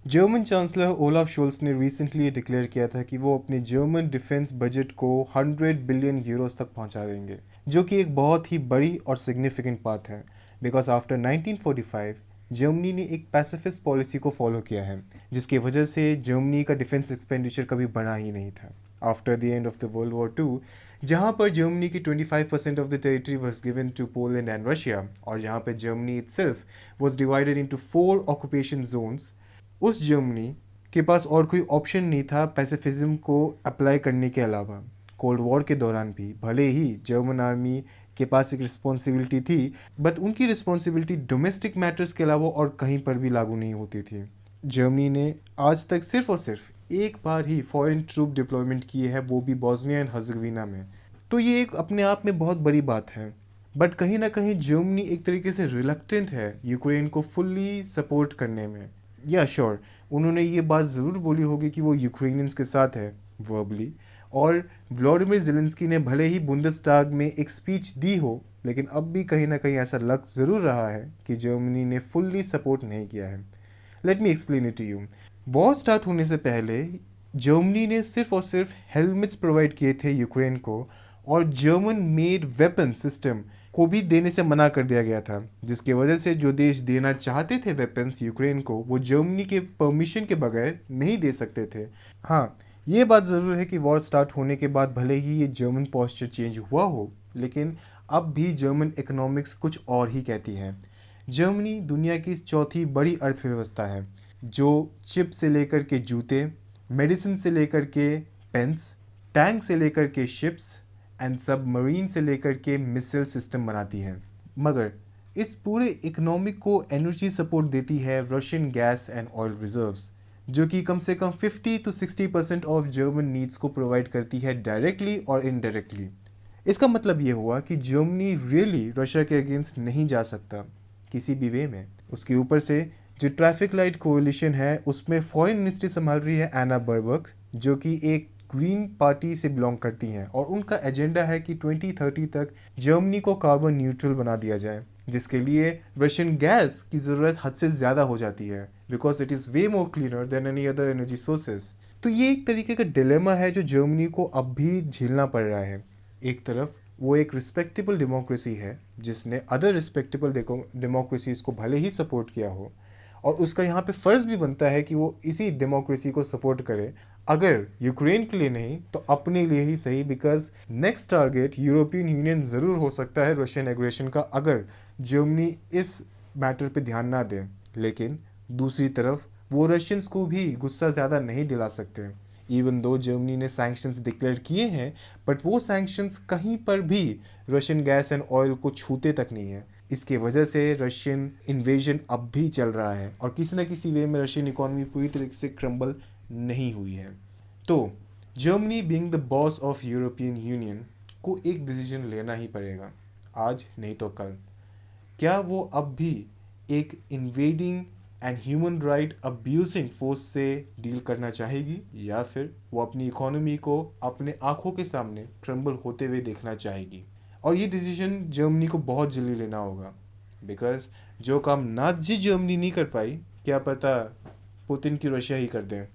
German chancellor Olaf Sholes ने recently declare किया था कि वो अपने जर्मन डिफेंस बजट को 100 बिलियन यूरोस तक पहुंचा देंगे, जो कि एक बहुत ही बड़ी और सिग्निफिकेंट बात है। बिकॉज आफ्टर 1945 जर्मनी ने एक पैसिफिस्ट पॉलिसी को फॉलो किया है, जिसकी वजह से जर्मनी का डिफेंस एक्सपेंडिचर कभी बढ़ा ही नहीं था। After the end of the world war two, जहाँ पर जर्मनी की 25% of the territory was given to Poland and Russia, और जहाँ पर Germany itself was divided into 4 occupation zones, उस जर्मनी के पास और कोई ऑप्शन नहीं था पैसिफिज्म को अप्लाई करने के अलावा। कोल्ड वॉर के दौरान भी भले ही जर्मन आर्मी के पास एक रिस्पॉन्सिबिलिटी थी, बट उनकी रिस्पॉन्सिबिलिटी डोमेस्टिक मैटर्स के अलावा और कहीं पर भी लागू नहीं होती थी। जर्मनी ने आज तक सिर्फ और सिर्फ एक बार ही फॉरेन ट्रूप डिप्लॉयमेंट किए हैं, वो भी बॉस्निया एंड हर्ज़ेगोविना में। तो ये एक अपने आप में बहुत बड़ी बात है। बट कहीं ना कहीं जर्मनी एक तरीके से रिलक्टेंट है यूक्रेन को फुल्ली सपोर्ट करने में। या श्योर, उन्होंने ये बात ज़रूर बोली होगी कि वो यूक्रेनियंस के साथ है वर्बली, और व्लादिमीर ज़ेलेंस्की ने भले ही बुंदेसटाग में एक स्पीच दी हो, लेकिन अब भी कहीं ना कहीं ऐसा लग ज़रूर रहा है कि जर्मनी ने फुल्ली सपोर्ट नहीं किया है। Let me explain it to you. War start होने से पहले जर्मनी ने सिर्फ और सिर्फ हेलमेट्स प्रोवाइड किए थे यूक्रेन को, और जर्मन मेड वेपन सिस्टम को भी देने से मना कर दिया गया था, जिसकी वजह से जो देश देना चाहते थे वेपन्स यूक्रेन को, वो जर्मनी के परमिशन के बगैर नहीं दे सकते थे। हाँ, ये बात ज़रूर है कि वॉर स्टार्ट होने के बाद भले ही ये जर्मन पोस्चर चेंज हुआ हो, लेकिन अब भी जर्मन इकोनॉमिक्स कुछ और ही कहती है। जर्मनी दुनिया की चौथी बड़ी अर्थव्यवस्था है, जो चिप से लेकर के जूते, मेडिसिन से लेकर के पेंस, टैंक से लेकर के शिप्स एंड सबमरीन से लेकर के मिसाइल सिस्टम बनाती है। मगर इस पूरे इकोनॉमिक को एनर्जी सपोर्ट देती है Russian gas and oil reserves, जो कि कम से कम 50 to 60% ऑफ जर्मन नीड्स को प्रोवाइड करती है डायरेक्टली और इनडायरेक्टली। इसका मतलब ये हुआ कि जर्मनी रियली रशिया के अगेंस्ट नहीं जा सकता किसी भी वे में। उसके ऊपर से जो ट्रैफिक लाइट कोalition है, उसमें फॉरेन मिनिस्ट्री संभाल रही है एना बर्बक, जो कि एक ग्रीन पार्टी से बिलोंग करती हैं, और उनका एजेंडा है कि 2030 तक जर्मनी को कार्बन न्यूट्रल बना दिया जाए, जिसके लिए रशियन गैस की ज़रूरत हद से ज़्यादा हो जाती है, because it is way more cleaner then any other energy sources. तो ये एक तरीके का डिलेमा है जो जर्मनी को अब भी झेलना पड़ रहा है। एक तरफ वो एक रिस्पेक्टेबल डेमोक्रेसी है जिसने अदर रिस्पेक्टेबल डेमोक्रेसीज को भले ही सपोर्ट किया हो, और उसका यहाँ पे फ़र्ज़ भी बनता है कि वो इसी डेमोक्रेसी को सपोर्ट करे, अगर यूक्रेन के लिए नहीं तो अपने लिए ही सही। Because next target European union ज़रूर हो सकता है रशियन एग्रेशन का, अगर जर्मनी इस मैटर पे ध्यान ना दे। लेकिन दूसरी तरफ वो रशियंस को भी गुस्सा ज़्यादा नहीं दिला सकते। इवन दो जर्मनी ने सैंक्शंस डिक्लेयर किए हैं, बट वो सैंक्शंस कहीं पर भी रशियन गैस एंड ऑयल को छूते तक नहीं है। इसके वजह से रशियन इन्वेजन अब भी चल रहा है, और किसी न किसी वे में रशियन इकोनॉमी पूरी तरीके से क्रम्बल नहीं हुई है। तो Germany being the boss of European union को एक डिसीजन लेना ही पड़ेगा, आज नहीं तो कल। क्या वो अब भी एक invading and human right abusing force से डील करना चाहेगी, या फिर वो अपनी इकोनॉमी को अपने आंखों के सामने क्रम्बल होते हुए देखना चाहेगी? और ये डिसीजन जर्मनी को बहुत जल्दी लेना होगा, बिकॉज जो काम नाज़ी जर्मनी नहीं कर पाई, क्या पता पुतिन की रशिया ही कर दें।